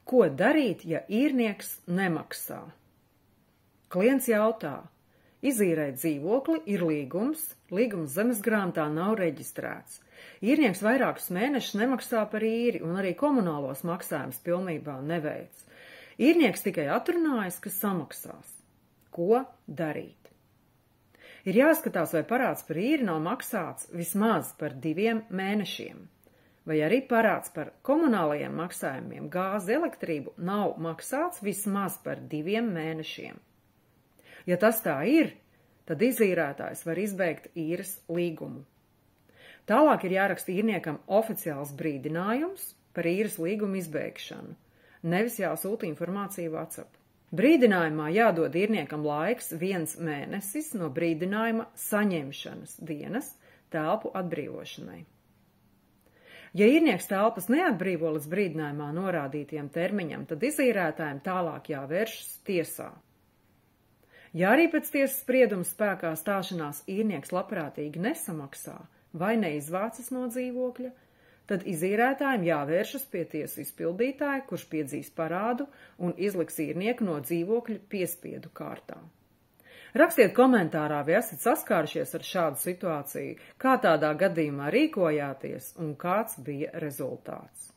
Ko darīt, ja īrnieks nemaksā? Klients jautā, izīrēt dzīvokli ir līgums zemesgrāmatā nav reģistrēts. Īrnieks vairākus mēnešus nemaksā par īri un arī komunālos maksājumus pilnībā neveic. Īrnieks tikai atrunājas, ka samaksās. Ko darīt? Ir jāskatās, vai parāds par īri nav maksāts vismaz par 2 mēnešiem. Vai arī parāds par komunālajiem maksājumiem, gāzi, elektrību nav maksāts vismaz par 2 mēnešiem. Ja tas tā ir, tad izīrētājs var izbeigt īres līgumu. Tālāk ir jāraksta īrniekam oficiāls brīdinājums par īres līgumu izbeigšanu, nevis jāsūta informācija WhatsApp. Brīdinājumā jādod īrniekam laiks 1 mēnesis no brīdinājuma saņemšanas dienas telpu atbrīvošanai. Ja īrnieks telpas neatbrīvo līdz brīdinājumā norādītiem termiņam, tad izīrētājiem tālāk jāvēršas tiesā. Ja arī pēc tiesas sprieduma spēkā stāšanās īrnieks labprātīgi nesamaksā vai neizvācas no dzīvokļa, tad izīrētājiem jāvēršas pie tiesu izpildītāja, kurš piedzīs parādu un izliks īrnieku no dzīvokļa piespiedu kārtā. Rakstiet komentārā, vai esat saskārušies ar šādu situāciju, kā tādā gadījumā rīkojāties un kāds bija rezultāts.